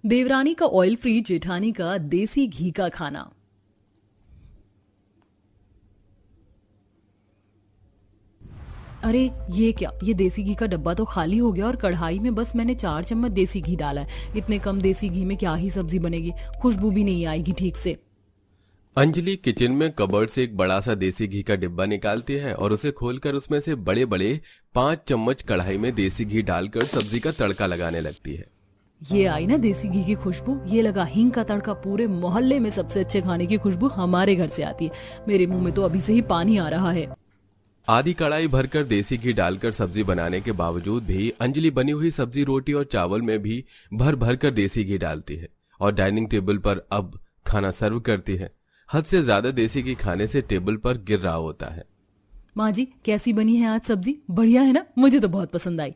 देवरानी का oil free, जेठानी का देसी घी का खाना। अरे ये क्या, ये देसी घी का डब्बा तो खाली हो गया और कढ़ाई में बस मैंने 4 चम्मच देसी घी डाला है। इतने कम देसी घी में क्या ही सब्जी बनेगी, खुशबू भी नहीं आएगी ठीक से। अंजलि किचन में कबर्ड से एक बड़ा सा देसी घी का डिब्बा निकालती है और उसे खोलकर उसमें से बड़े बड़े 5 चम्मच कढ़ाई में देसी घी डालकर सब्जी का तड़का लगाने लगती है। ये आई ना देसी घी की खुशबू, ये लगा हींग का तड़का। पूरे मोहल्ले में सबसे अच्छे खाने की खुशबू हमारे घर से आती है। मेरे मुंह में तो अभी से ही पानी आ रहा है। आधी कढ़ाई भरकर देसी घी डालकर सब्जी बनाने के बावजूद भी अंजलि बनी हुई सब्जी, रोटी और चावल में भी भर भर कर देसी घी डालती है और डाइनिंग टेबल पर अब खाना सर्व करती है। हद से ज्यादा देसी घी खाने से टेबल पर गिर रहा होता है। माँ जी कैसी बनी है आज सब्जी? बढ़िया है ना? मुझे तो बहुत पसंद आई।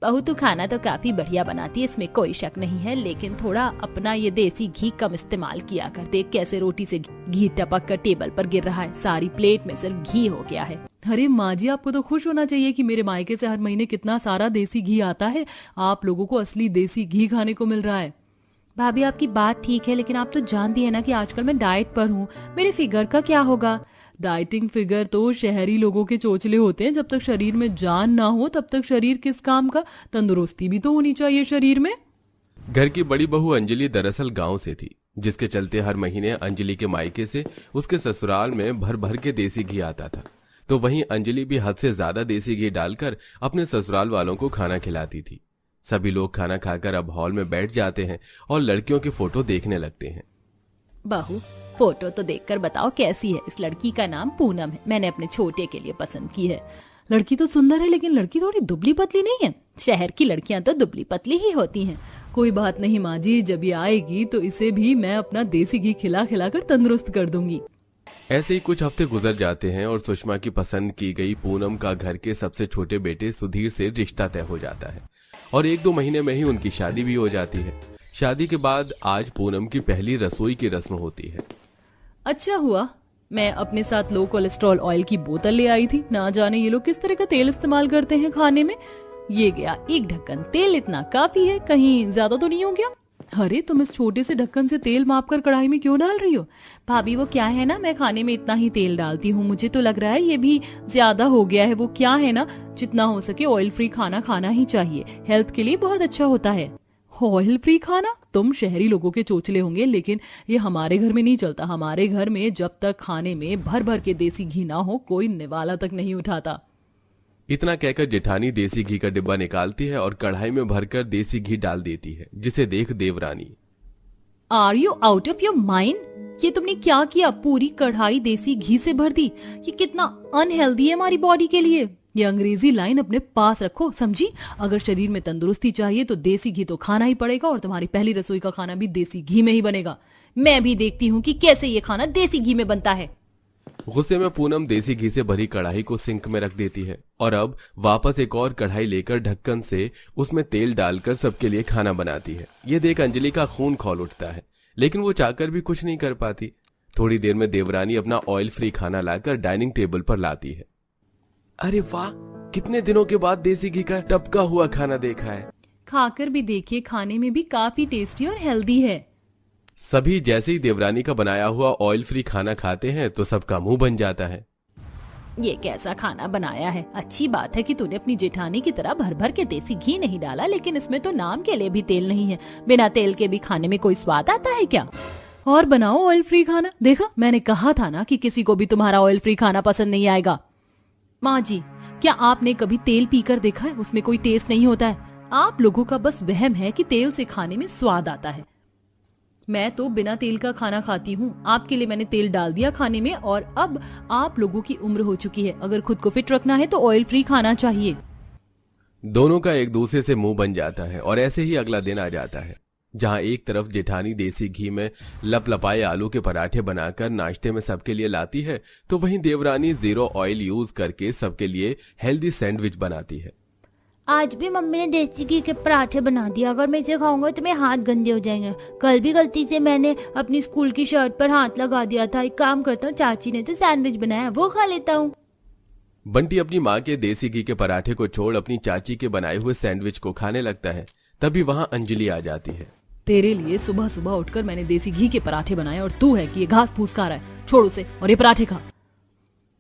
बहू तो खाना तो काफी बढ़िया बनाती है, इसमें कोई शक नहीं है, लेकिन थोड़ा अपना ये देसी घी कम इस्तेमाल किया कर। देख कैसे रोटी से घी टपक कर टेबल पर गिर रहा है, सारी प्लेट में सिर्फ घी हो गया है। अरे माँ जी, आपको तो खुश होना चाहिए कि मेरे मायके से हर महीने कितना सारा देसी घी आता है। आप लोगों को असली देसी घी खाने को मिल रहा है। भाभी आपकी बात ठीक है, लेकिन आप तो जानती है ना कि आजकल मैं डाइट पर हूँ, मेरे फिगर का क्या होगा? डाइटिंग फिगर तो शहरी लोगों के चोचले होते हैं। जब तक शरीर में जान ना हो तब तक शरीर किस काम का? तंदुरुस्ती भी तो होनी चाहिए शरीर में। घर की बड़ी बहू अंजलि दरअसल गांव से थी, जिसके चलते हर महीने अंजलि के मायके से उसके ससुराल में भर भर के देसी घी आता था। तो वहीं अंजलि भी हद से ज्यादा देसी घी डालकर अपने ससुराल वालों को खाना खिलाती थी। सभी लोग खाना खाकर अब हॉल में बैठ जाते हैं और लड़कियों की फोटो देखने लगते हैं। बहू फोटो तो देखकर बताओ कैसी है? इस लड़की का नाम पूनम है, मैंने अपने छोटे के लिए पसंद की है। लड़की तो सुंदर है, लेकिन लड़की थोड़ी दुबली पतली नहीं है? शहर की लड़कियां तो दुबली पतली ही होती हैं। कोई बात नहीं माँ जी, जब ये आएगी तो इसे भी मैं अपना देसी घी खिला खिला कर तंदुरुस्त कर दूंगी। ऐसे ही कुछ हफ्ते गुजर जाते हैं और सुषमा की पसंद की गई पूनम का घर के सबसे छोटे बेटे सुधीर से रिश्ता तय हो जाता है और 1-2 महीने में ही उनकी शादी भी हो जाती है। शादी के बाद आज पूनम की पहली रसोई की रस्म होती है। अच्छा हुआ मैं अपने साथ लो कोलेस्ट्रॉल ऑयल की बोतल ले आई थी। ना जाने ये लोग किस तरह का तेल इस्तेमाल करते हैं खाने में। ये गया 1 ढक्कन तेल, इतना काफी है, कहीं ज्यादा तो नहीं हो गया? अरे तुम इस छोटे से ढक्कन से तेल मापकर कढ़ाई में क्यों डाल रही हो? भाभी वो क्या है ना, मैं खाने में इतना ही तेल डालती हूँ, मुझे तो लग रहा है ये भी ज्यादा हो गया है। वो क्या है ना, जितना हो सके ऑयल फ्री खाना खाना ही चाहिए, हेल्थ के लिए बहुत अच्छा होता है। ऑयल फ्री खाना? तुम शहरी लोगों के चोचले होंगे, लेकिन ये हमारे घर में नहीं चलता। हमारे घर में जब तक खाने में भर भर के देसी घी ना हो, कोई निवाला तक नहीं उठाता। इतना कहकर जेठानी देसी घी का डिब्बा निकालती है और कढ़ाई में भरकर देसी घी डाल देती है, जिसे देख देवरानी, are you out of your mind? ये तुमने क्या किया? पूरी कढ़ाई देसी घी से भर दी। ये कितना अनहेल्दी है हमारी बॉडी के लिए। ये अंग्रेजी लाइन अपने पास रखो, समझी? अगर शरीर में तंदुरुस्ती चाहिए तो देसी घी तो खाना ही पड़ेगा और तुम्हारी पहली रसोई का खाना भी देसी घी में ही बनेगा। मैं भी देखती हूँ कि कैसे ये खाना देसी घी में बनता है। गुस्से में पूनम देसी घी से भरी कढ़ाई को सिंक में रख देती है और अब वापस एक और कढ़ाई लेकर ढक्कन से उसमें तेल डालकर सबके लिए खाना बनाती है। ये देख अंजलि का खून खौल उठता है, लेकिन वो चाहकर भी कुछ नहीं कर पाती। थोड़ी देर में देवरानी अपना ऑयल फ्री खाना लाकर डाइनिंग टेबल पर लाती है। अरे वाह, कितने दिनों के बाद देसी घी का टपका हुआ खाना देखा है। खाकर भी देखिए, खाने में भी काफी टेस्टी और हेल्दी है। सभी जैसे ही देवरानी का बनाया हुआ ऑयल फ्री खाना खाते हैं तो सबका मुंह बन जाता है। ये कैसा खाना बनाया है? अच्छी बात है कि तूने अपनी जेठानी की तरह भर भर के देसी घी नहीं डाला, लेकिन इसमें तो नाम के लिए भी तेल नहीं है। बिना तेल के भी खाने में कोई स्वाद आता है क्या? और बनाओ ऑयल फ्री खाना। देखा, मैंने कहा था ना कि किसी को भी तुम्हारा ऑयल फ्री खाना पसंद नहीं आएगा। माँ जी, क्या आपने कभी तेल पीकर देखा है? उसमें कोई टेस्ट नहीं होता है। आप लोगों का बस वहम है कि तेल से खाने में स्वाद आता है। मैं तो बिना तेल का खाना खाती हूँ। आपके लिए मैंने तेल डाल दिया खाने में, और अब आप लोगों की उम्र हो चुकी है। अगर खुद को फिट रखना है तो ऑयल फ्री खाना चाहिए। दोनों का एक दूसरे से मुंह बन जाता है और ऐसे ही अगला दिन आ जाता है, जहां एक तरफ जेठानी देसी घी में लपलपाए आलू के पराठे बनाकर नाश्ते में सबके लिए लाती है, तो वहीं देवरानी 0 ऑयल यूज करके सबके लिए हेल्दी सैंडविच बनाती है। आज भी मम्मी ने देसी घी के पराठे बना दिया। अगर मैं इसे खाऊंगा तो मेरे हाथ गंदे हो जाएंगे। कल भी गलती से मैंने अपनी स्कूल की शर्ट पर हाथ लगा दिया था। एक काम करता हूँ, चाची ने तो सैंडविच बनाया, वो खा लेता हूँ। बंटी अपनी माँ के देसी घी के पराठे को छोड़ अपनी चाची के बनाए हुए सैंडविच को खाने लगता है। तभी वहां अंजलि आ जाती है। तेरे लिए सुबह सुबह उठकर मैंने देसी घी के पराठे बनाए और तू है कि ये घास फूस खा रहा है। छोड़ उसे और ये पराठे खा।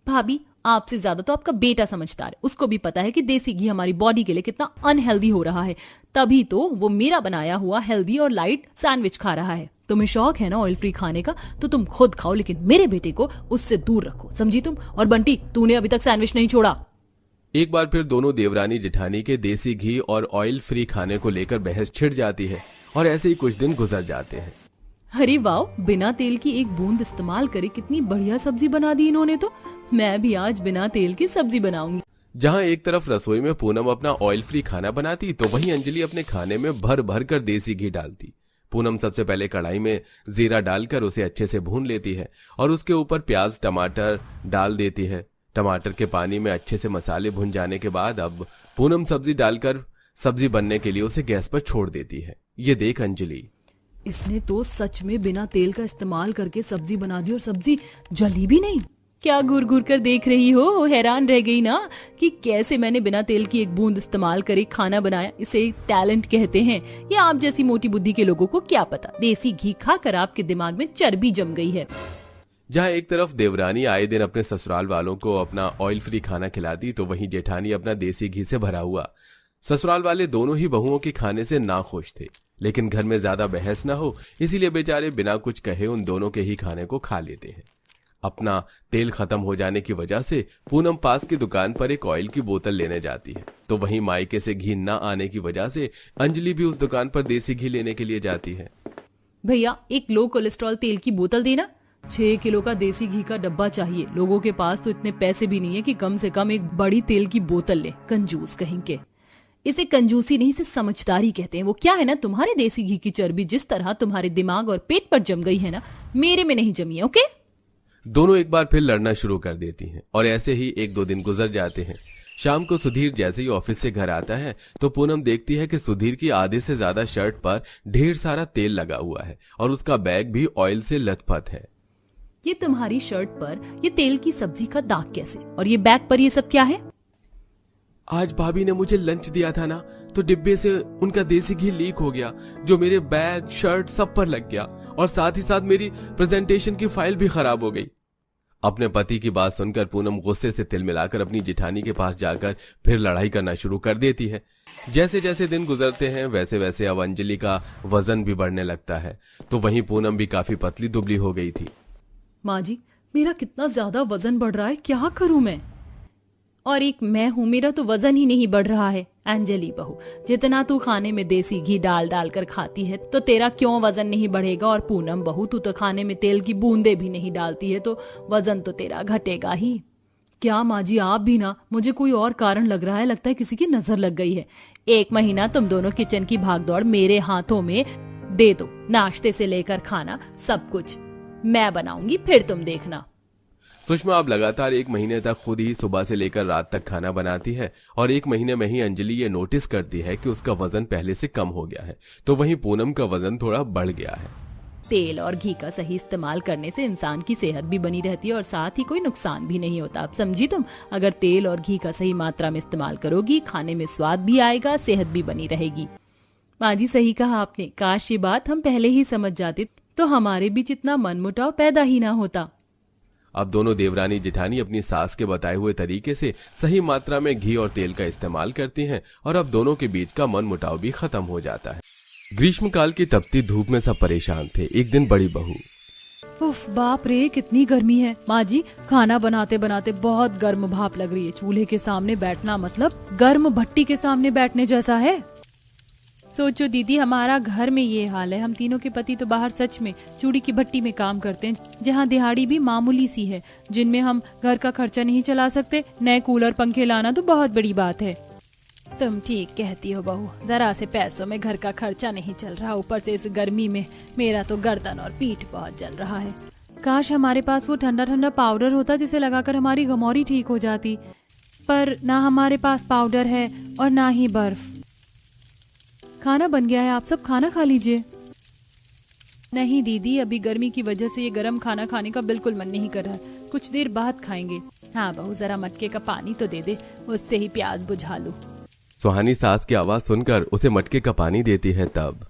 भाभी, आपसे ज्यादा तो आपका बेटा समझदार है। उसको भी पता है कि देसी घी हमारी बॉडी के लिए कितना अनहेल्दी हो रहा है, तभी तो वो मेरा बनाया हुआ हेल्दी और लाइट सैंडविच खा रहा है। तुम्हें शौक है ना ऑयल फ्री खाने का, तो तुम खुद खाओ, लेकिन मेरे बेटे को उससे दूर रखो, समझी तुम? और बंटी, तूने अभी तक सैंडविच नहीं छोड़ा। एक बार फिर दोनों देवरानी जेठानी के देसी घी और ऑयल फ्री खाने को लेकर बहस छिड़ जाती है और ऐसे ही कुछ दिन गुजर जाते हैं। अरे वाह, बिना तेल की एक बूंद इस्तेमाल करे कितनी बढ़िया सब्जी बना दी इन्होंने तो। मैं भी आज बिना तेल की सब्जी बनाऊंगी। जहाँ एक तरफ रसोई में पूनम अपना ऑयल फ्री खाना बनाती, तो वहीं अंजलि अपने खाने में भर भर कर देसी घी डालती। पूनम सबसे पहले कढ़ाई में जीरा डालकर उसे अच्छे से भून लेती है और उसके ऊपर प्याज टमाटर डाल देती है। टमाटर के पानी में अच्छे से मसाले भुन जाने के बाद अब पूनम सब्जी डालकर सब्जी बनने के लिए उसे गैस पर छोड़ देती है। ये देख अंजलि, इसने तो सच में बिना तेल का इस्तेमाल करके सब्जी बना दी और सब्जी जली भी नहीं। क्या घूर घूर कर देख रही हो? हैरान रह गई ना कि कैसे मैंने बिना तेल की एक बूंद इस्तेमाल करे खाना बनाया। इसे टैलेंट कहते हैं। ये आप जैसी मोटी बुद्धि के लोगों को क्या पता, देसी घी खाकर आपके दिमाग में चर्बी जम गई है। जहाँ एक तरफ देवरानी आए दिन अपने ससुराल वालों को अपना ऑयल फ्री खाना खिलाती, तो वहीं जेठानी अपना देसी घी से भरा हुआ। ससुराल वाले दोनों ही बहुओं के खाने से नाखुश थे, लेकिन घर में ज्यादा बहस न हो इसीलिए बेचारे बिना कुछ कहे उन दोनों के ही खाने को खा लेते हैं। अपना तेल खत्म हो जाने की वजह से पूनम पास की दुकान पर एक ऑयल की बोतल लेने जाती है, तो वहीं मायके से घी न आने की वजह से अंजलि भी उस दुकान पर देसी घी लेने के लिए जाती है। भैया, एक लो कोलेस्ट्रॉल तेल की बोतल देना। 6 किलो का देसी घी का डब्बा चाहिए। लोगों के पास तो इतने पैसे भी नहीं है कि कम से कम एक बड़ी तेल की बोतल ले। कंजूस कहीं के। इसे कंजूसी नहीं, इसे समझदारी कहते हैं। वो क्या है ना, तुम्हारे देसी घी की चर्बी जिस तरह तुम्हारे दिमाग और पेट पर जम गई है ना, मेरे में नहीं जमी है। ओके? दोनों एक बार फिर लड़ना शुरू कर देती हैं और ऐसे ही 1-2 दिन गुजर जाते हैं। शाम को सुधीर जैसे ही ऑफिस से घर आता है, तो पूनम देखती है कि सुधीर की आधे से ज्यादा शर्ट पर ढेर सारा तेल लगा हुआ है और उसका बैग भी ऑयल से लथपथ है। ये तुम्हारी शर्ट पर ये तेल की सब्जी का दाग कैसे? और ये बैग पर ये सब क्या है? आज भाभी ने मुझे लंच दिया था ना, तो डिब्बे से उनका देसी घी लीक हो गया, जो मेरे बैग शर्ट सब पर लग गया और साथ ही साथ मेरी प्रेजेंटेशन की फाइल भी खराब हो गई। अपने पति की बात सुनकर पूनम गुस्से से तिल मिलाकर अपनी जेठानी के पास जाकर फिर लड़ाई करना शुरू कर देती है। जैसे जैसे दिन गुजरते हैं वैसे वैसे अब अंजलि का वजन भी बढ़ने लगता है, तो वहीं पूनम भी काफी पतली दुबली हो गई थी। माँ जी, मेरा कितना ज्यादा वजन बढ़ रहा है, क्या करूं मैं? और एक मैं हूं, मेरा तो वजन ही नहीं बढ़ रहा है। अंजलि बहू, जितना तू खाने में देसी घी डाल डाल कर खाती है तो तेरा क्यों वजन नहीं बढ़ेगा? और पूनम बहू, तू तो खाने में तेल की बूंदे भी नहीं डालती है, तो वजन तो तेरा घटेगा ही। क्या माँ जी, आप भी ना? मुझे कोई और कारण लग रहा है, लगता है किसी की नजर लग गई है। 1 महीना तुम दोनों किचन की भागदौड़ मेरे हाथों में दे दो, नाश्ते से लेकर खाना सब कुछ मैं बनाऊंगी, फिर तुम देखना। सुषमा अब लगातार 1 महीने तक खुद ही सुबह से लेकर रात तक खाना बनाती है और 1 महीने में ही अंजलि ये नोटिस करती है कि उसका वजन पहले से कम हो गया है, तो वहीं पूनम का वजन थोड़ा बढ़ गया है। तेल और घी का सही इस्तेमाल करने से इंसान की सेहत भी बनी रहती है और साथ ही कोई नुकसान भी नहीं होता। आप समझी तुम? अगर तेल और घी का सही मात्रा में इस्तेमाल करोगी, खाने में स्वाद भी आएगा, सेहत भी बनी रहेगी। माँ जी, सही कहा आपने। काश ये बात हम पहले ही समझ जाते तो हमारे बीच इतना मनमुटाव पैदा ही ना होता। अब दोनों देवरानी जेठानी अपनी सास के बताए हुए तरीके से सही मात्रा में घी और तेल का इस्तेमाल करती हैं और अब दोनों के बीच का मनमुटाव भी खत्म हो जाता है। ग्रीष्मकाल की तपती धूप में सब परेशान थे। एक दिन बड़ी बहू, उफ बाप रे, कितनी गर्मी है। माँ जी, खाना बनाते बनाते बहुत गर्म भाप लग रही है। चूल्हे के सामने बैठना मतलब गर्म भट्टी के सामने बैठने जैसा है। सोचो दीदी, हमारा घर में ये हाल है। हम तीनों के पति तो बाहर सच में चूड़ी की भट्टी में काम करते हैं, जहाँ दिहाड़ी भी मामूली सी है, जिनमें हम घर का खर्चा नहीं चला सकते। नए कूलर पंखे लाना तो बहुत बड़ी बात है। तुम ठीक कहती हो बहू, जरा से पैसों में घर का खर्चा नहीं चल रहा, ऊपर से इस गर्मी में मेरा तो गर्दन और पीठ बहुत जल रहा है। काश हमारे पास वो ठंडा ठंडा पाउडर होता जिसे लगाकर हमारी गमौरी ठीक हो जाती, पर ना हमारे पास पाउडर है और ना ही बर्फ। खाना बन गया है, आप सब खाना खा लीजिए। नहीं दीदी, अभी गर्मी की वजह से ये गर्म खाना खाने का बिल्कुल मन नहीं कर रहा, कुछ देर बाद खाएंगे। हाँ बहू, जरा मटके का पानी तो दे दे, उससे ही प्यास बुझा लूं। सुहानी सास की आवाज सुनकर उसे मटके का पानी देती है। तब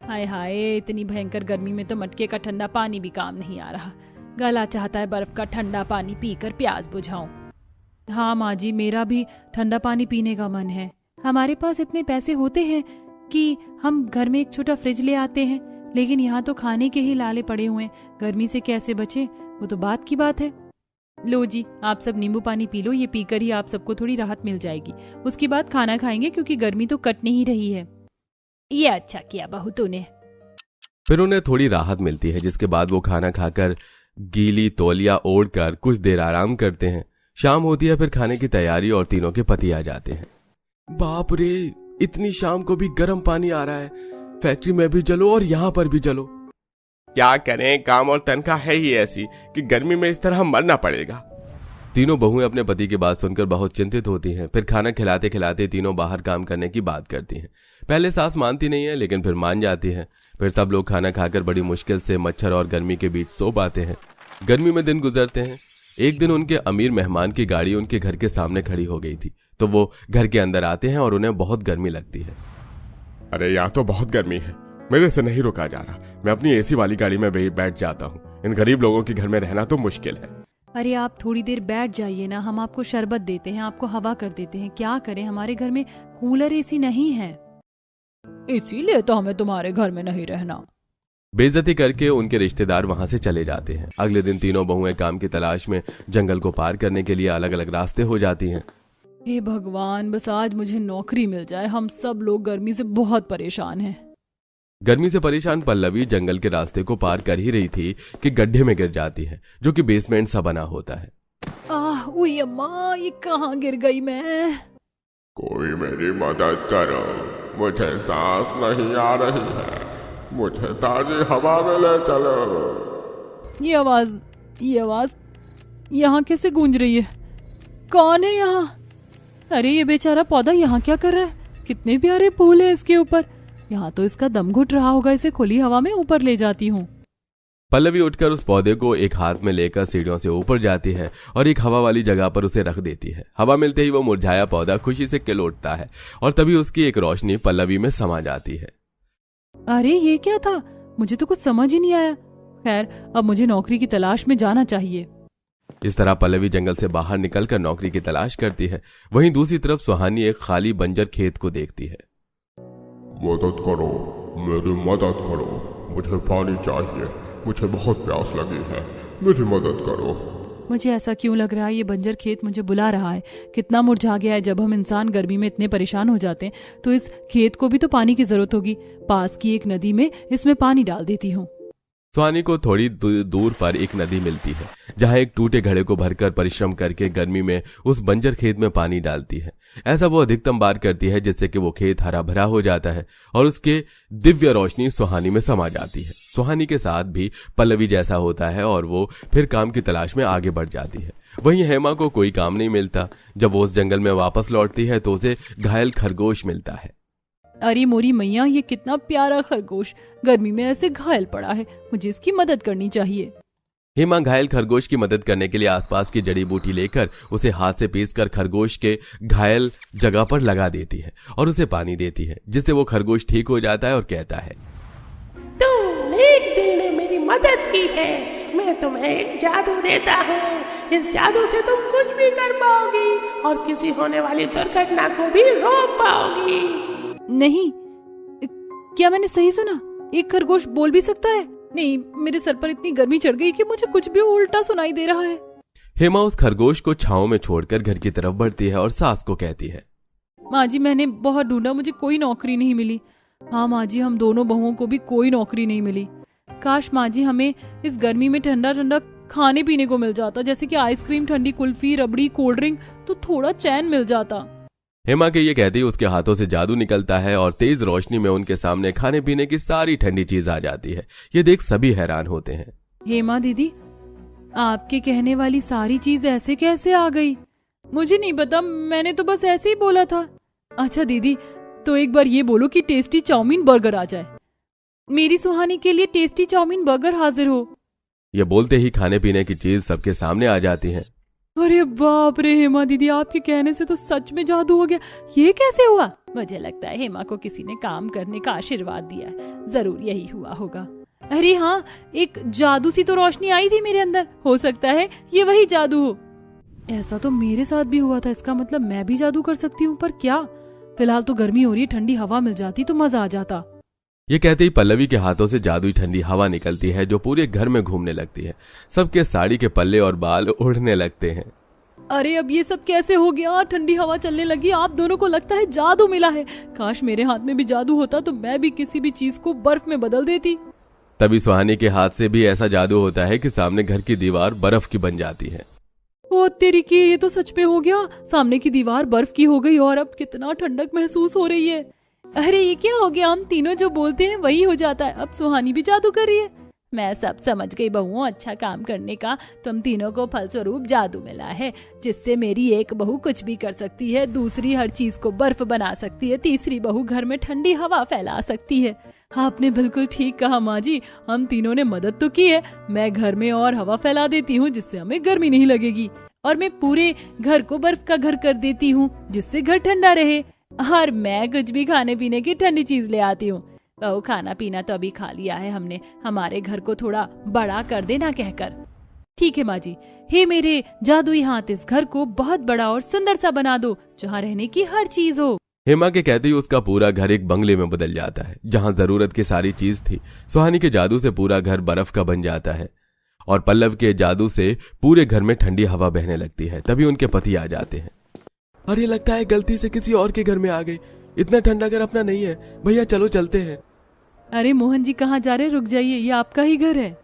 हाय हाय, इतनी भयंकर गर्मी में तो मटके का ठंडा पानी भी काम नहीं आ रहा। गला चाहता है बर्फ का ठंडा पानी पीकर प्यास बुझाऊं। हाँ माँ जी, मेरा भी ठंडा पानी पीने का मन है। हमारे पास इतने पैसे होते हैं कि हम घर में एक छोटा फ्रिज ले आते हैं, लेकिन यहाँ तो खाने के ही लाले पड़े हुए हैं। गर्मी से कैसे बचे वो तो बात की बात है। लो जी, आप सब नींबू पानी पी लो, ये पीकर ही आप सबको थोड़ी राहत मिल जाएगी। उसके बाद खाना खाएंगे क्योंकि गर्मी तो कट नहीं रही है। ये अच्छा किया बहू तूने। फिर उन्हें थोड़ी राहत मिलती है, जिसके बाद वो खाना खाकर गीली तौलिया ओढ़कर कुछ देर आराम करते हैं। शाम होती है, फिर खाने की तैयारी और तीनों के पति आ जाते हैं। बाप रे, इतनी शाम को भी गर्म पानी आ रहा है। फैक्ट्री में भी जलो और यहाँ पर भी जलो। क्या करें, काम और तनख्वाह है ही ऐसी कि गर्मी में इस तरह मरना पड़ेगा। तीनों बहुएं अपने पति की बात सुनकर बहुत चिंतित होती हैं। फिर खाना खिलाते खिलाते तीनों बाहर काम करने की बात करती हैं। पहले सास मानती नहीं है, लेकिन फिर मान जाती है। फिर सब लोग खाना खाकर बड़ी मुश्किल से मच्छर और गर्मी के बीच सो पाते हैं। गर्मी में दिन गुजरते हैं। एक दिन उनके अमीर मेहमान की गाड़ी उनके घर के सामने खड़ी हो गई थी, तो वो घर के अंदर आते हैं और उन्हें बहुत गर्मी लगती है। अरे यहाँ तो बहुत गर्मी है, मेरे से नहीं रुका जा रहा। मैं अपनी एसी वाली गाड़ी में बैठ जाता हूँ। इन गरीब लोगों के घर में रहना तो मुश्किल है। अरे आप थोड़ी देर बैठ जाइए ना, हम आपको शरबत देते हैं, आपको हवा कर देते हैं। क्या करें, हमारे घर में कूलर एसी नहीं है, इसीलिए तो हमें तुम्हारे घर में नहीं रहना। बेइज्जती करके उनके रिश्तेदार वहां से चले जाते हैं। अगले दिन तीनों बहुएं काम की तलाश में जंगल को पार करने के लिए अलग अलग रास्ते हो जाती हैं। हे भगवान, बस आज मुझे नौकरी मिल जाए। हम सब लोग गर्मी से बहुत परेशान हैं। गर्मी से परेशान पल्लवी जंगल के रास्ते को पार कर ही रही थी कि गड्ढे में गिर जाती है, जो कि बेसमेंट सा बना होता है। उई अम्मा, ये कहाँ गिर गई मैं? कोई मेरी मदद करो, मुझे सांस नहीं आ रही है, मुझे ताजी हवा में ले चलो। ये आवाज यहाँ कैसे गूंज रही है? कौन है यहाँ? अरे ये बेचारा पौधा यहाँ क्या कर रहा है? कितने प्यारे फूल है इसके ऊपर। यहाँ तो इसका दम घुट रहा होगा। इसे खुली हवा में ऊपर ले जाती हूँ। पल्लवी उठकर उस पौधे को एक हाथ में लेकर सीढ़ियों से ऊपर जाती है और एक हवा वाली जगह पर उसे रख देती है। हवा मिलते ही वो मुरझाया पौधा खुशी से खिल उठता है और तभी उसकी एक रोशनी पल्लवी में समा जाती है। अरे ये क्या था? मुझे तो कुछ समझ ही नहीं आया। खैर, अब मुझे नौकरी की तलाश में जाना चाहिए। इस तरह पल्लवी जंगल से बाहर निकलकर नौकरी की तलाश करती है। वहीं दूसरी तरफ सुहानी एक खाली बंजर खेत को देखती है। मदद करो, मेरी मदद करो, मुझे पानी चाहिए, मुझे बहुत प्यास लगी है, मेरी मदद करो। मुझे ऐसा क्यों लग रहा है ये बंजर खेत मुझे बुला रहा है? कितना मुरझा गया है। जब हम इंसान गर्मी में इतने परेशान हो जाते हैं तो इस खेत को भी तो पानी की जरूरत होगी। पास की एक नदी में इसमें पानी डाल देती हूँ। सुहानी को थोड़ी दूर पर एक नदी मिलती है, जहां एक टूटे घड़े को भरकर परिश्रम करके गर्मी में उस बंजर खेत में पानी डालती है। ऐसा वो अधिकतम बार करती है, जिससे कि वो खेत हरा भरा हो जाता है और उसके दिव्य रोशनी सुहानी में समा जाती है। सुहानी के साथ भी पल्लवी जैसा होता है और वो फिर काम की तलाश में आगे बढ़ जाती है। वहीं हेमा को कोई काम नहीं मिलता। जब वो उस जंगल में वापस लौटती है तो उसे घायल खरगोश मिलता है। अरे मोरी मैया, ये कितना प्यारा खरगोश गर्मी में ऐसे घायल पड़ा है। मुझे इसकी मदद करनी चाहिए। हेमा घायल खरगोश की मदद करने के लिए आसपास की जड़ी बूटी लेकर उसे हाथ से पीसकर खरगोश के घायल जगह पर लगा देती है और उसे पानी देती है, जिससे वो खरगोश ठीक हो जाता है और कहता है, तुम एक दिन में मेरी मदद की है, मैं तुम्हें एक जादू देता हूँ। इस जादू से तुम कुछ भी कर पाओगी और किसी होने वाली दुर्घटना को भी रोक पाओगी। नहीं, क्या मैंने सही सुना? एक खरगोश बोल भी सकता है? नहीं, मेरे सर पर इतनी गर्मी चढ़ गई कि मुझे कुछ भी उल्टा सुनाई दे रहा है। हेमा उस खरगोश को छांव में छोड़कर घर की तरफ बढ़ती है और सास को कहती है, माँ जी, मैंने बहुत ढूंढा, मुझे कोई नौकरी नहीं मिली। हाँ माँ जी, हम दोनों बहुओं को भी कोई नौकरी नहीं मिली। काश माँ जी हमें इस गर्मी में ठंडा ठंडा खाने पीने को मिल जाता, जैसे कि आइसक्रीम, ठंडी कुल्फी, रबड़ी, कोल्ड ड्रिंक, तो थोड़ा चैन मिल जाता। हेमा के ये कहते ही उसके हाथों से जादू निकलता है और तेज रोशनी में उनके सामने खाने पीने की सारी ठंडी चीज आ जाती है। ये देख सभी हैरान होते हैं। हेमा दीदी, आपके कहने वाली सारी चीज ऐसे कैसे आ गई? मुझे नहीं पता, मैंने तो बस ऐसे ही बोला था। अच्छा दीदी, तो एक बार ये बोलो कि टेस्टी चाउमीन बर्गर आ जाए। मेरी सुहानी के लिए टेस्टी चाउमीन बर्गर हाजिर हो। ये बोलते ही खाने पीने की चीज सबके सामने आ जाती है। अरे बाप रे हेमा दीदी, आपके कहने से तो सच में जादू हो गया। ये कैसे हुआ? मुझे लगता है हेमा को किसी ने काम करने का आशीर्वाद दिया है, जरूर यही हुआ होगा। अरे हाँ, एक जादू सी तो रोशनी आई थी मेरे अंदर, हो सकता है ये वही जादू हो। ऐसा तो मेरे साथ भी हुआ था, इसका मतलब मैं भी जादू कर सकती हूँ। पर क्या? फिलहाल तो गर्मी हो रही है, ठंडी हवा मिल जाती तो मजा आ जाता। ये कहते ही पल्लवी के हाथों से जादुई ठंडी हवा निकलती है जो पूरे घर में घूमने लगती है। सबके साड़ी के पल्ले और बाल उड़ने लगते हैं। अरे अब ये सब कैसे हो गया? ठंडी हवा चलने लगी, आप दोनों को लगता है जादू मिला है। काश मेरे हाथ में भी जादू होता तो मैं भी किसी भी चीज को बर्फ में बदल देती। तभी सुहानी के हाथ से भी ऐसा जादू होता है कि सामने घर की दीवार बर्फ की बन जाती है। ओ तेरी की, ये तो सच में हो गया। सामने की दीवार बर्फ की हो गई और अब कितना ठंडक महसूस हो रही है। अरे ये क्या हो गया? हम तीनों जो बोलते हैं वही हो जाता है। अब सुहानी भी जादू कर रही है। मैं सब समझ गई बहुओं, अच्छा काम करने का तुम तीनों को फलस्वरूप जादू मिला है, जिससे मेरी एक बहू कुछ भी कर सकती है, दूसरी हर चीज को बर्फ बना सकती है, तीसरी बहू घर में ठंडी हवा फैला सकती है। आपने बिल्कुल ठीक कहा माँ जी, हम तीनों ने मदद तो की है। मैं घर में और हवा फैला देती हूँ जिससे हमें गर्मी नहीं लगेगी, और मैं पूरे घर को बर्फ का घर कर देती हूँ जिससे घर ठंडा रहे, और मैं कुछ भी खाने पीने की ठंडी चीज ले आती हूँ। बहू खाना पीना तो अभी खा लिया है हमने, हमारे घर को थोड़ा बड़ा कर देना कहकर। ठीक है माँ जी। हे मेरे जादुई हाथ, इस घर को बहुत बड़ा और सुंदर सा बना दो जहाँ रहने की हर चीज हो। हेमा के कहते ही उसका पूरा घर एक बंगले में बदल जाता है जहाँ जरूरत की सारी चीज थी। सुहानी के जादू से पूरा घर बर्फ का बन जाता है और पल्लव के जादू से पूरे घर में ठंडी हवा बहने लगती है। तभी उनके पति आ जाते हैं। अरे लगता है गलती से किसी और के घर में आ गई, इतना ठंडा घर अपना नहीं है। भैया चलो चलते हैं। अरे मोहन जी कहाँ जा रहे? रुक जाइए, ये आपका ही घर है।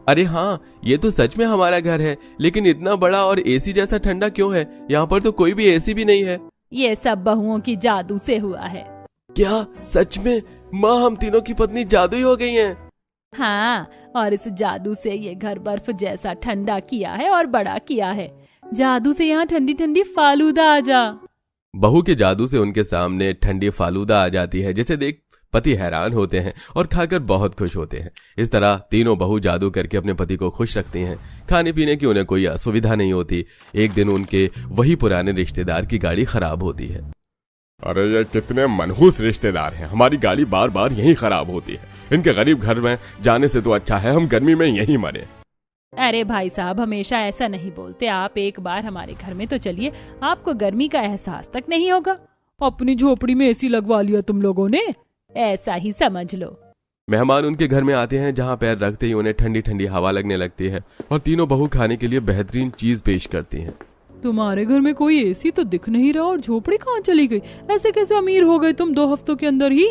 अरे हाँ, ये तो सच में हमारा घर है, लेकिन इतना बड़ा और एसी जैसा ठंडा क्यों है? यहाँ पर तो कोई भी एसी भी नहीं है। ये सब बहुओं की जादू से हुआ है। क्या सच में? माँ, हम तीनों की पत्नी जादुई हो गई हैं। हाँ, और इस जादू से ये घर बर्फ जैसा ठंडा किया है और बड़ा किया है। जादू से यहाँ ठंडी ठंडी फालूदा आ जा। बहू के जादू से उनके सामने ठंडी फालूदा आ जाती है, जिसे देख पति हैरान होते हैं और खाकर बहुत खुश होते हैं। इस तरह तीनों बहू जादू करके अपने पति को खुश रखती हैं। खाने पीने की उन्हें कोई असुविधा नहीं होती। एक दिन उनके वही पुराने रिश्तेदार की गाड़ी खराब होती है। अरे ये कितने मनहूस रिश्तेदार हैं, हमारी गाड़ी बार बार यहीं खराब होती है। इनके गरीब घर में जाने से तो अच्छा है हम गर्मी में यहीं मरे। अरे भाई साहब, हमेशा ऐसा नहीं बोलते। आप एक बार हमारे घर में तो चलिए, आपको गर्मी का एहसास तक नहीं होगा। अपनी झोपड़ी में एसी लगवा लिया तुम लोगों ने, ऐसा ही समझ लो। मेहमान उनके घर में आते हैं जहाँ पैर रखते ही उन्हें ठंडी ठंडी हवा लगने लगती है और तीनों बहू खाने के लिए बेहतरीन चीज पेश करती हैं। तुम्हारे घर में कोई एसी तो दिख नहीं रहा और झोपड़ी कहाँ चली गई? ऐसे कैसे अमीर हो गए तुम 2 हफ्तों के अंदर ही?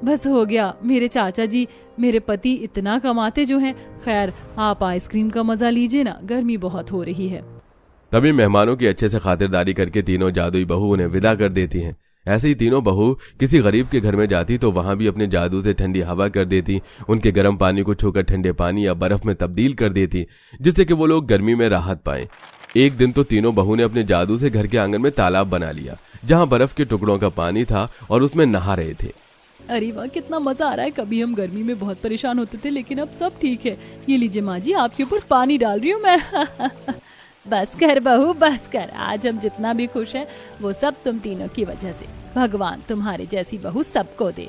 बस हो गया, मेरे चाचा जी, मेरे पति इतना कमाते जो हैं। खैर, आप आइसक्रीम का मजा लीजिए ना, गर्मी बहुत हो रही है। तभी मेहमानों की अच्छे से खातिरदारी करके तीनों जादुई बहू उन्हें विदा कर देती हैं। ऐसे ही तीनों बहू किसी गरीब के घर में जाती तो वहां भी अपने जादू से ठंडी हवा कर देती, उनके गर्म पानी को छूकर ठंडे पानी या बर्फ में तब्दील कर देती, जिससे कि वो लोग गर्मी में राहत पाएं। एक दिन तो तीनों बहू ने अपने जादू से घर के आंगन में तालाब बना लिया जहां बर्फ के टुकड़ों का पानी था और उसमें नहा रहे थे। अरे वाह, कितना मजा आ रहा है। कभी हम गर्मी में बहुत परेशान होते थे, लेकिन अब सब ठीक है। ये लीजिए माँ जी, आपके ऊपर पानी डाल रही हूँ मैं। बस कर बहू, बस कर। आज हम जितना भी खुश हैं वो सब तुम तीनों की वजह से। भगवान तुम्हारे जैसी बहू सबको दे।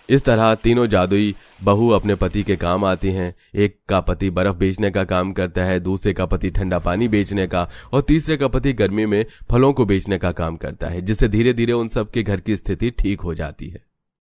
इस तरह तीनों जादुई बहू अपने पति के काम आती हैं। एक का पति बर्फ बेचने का काम करता है, दूसरे का पति ठंडा पानी बेचने का, और तीसरे का पति गर्मी में फलों को बेचने का काम करता है, जिससे धीरे धीरे उन सब के घर की स्थिति ठीक हो जाती है।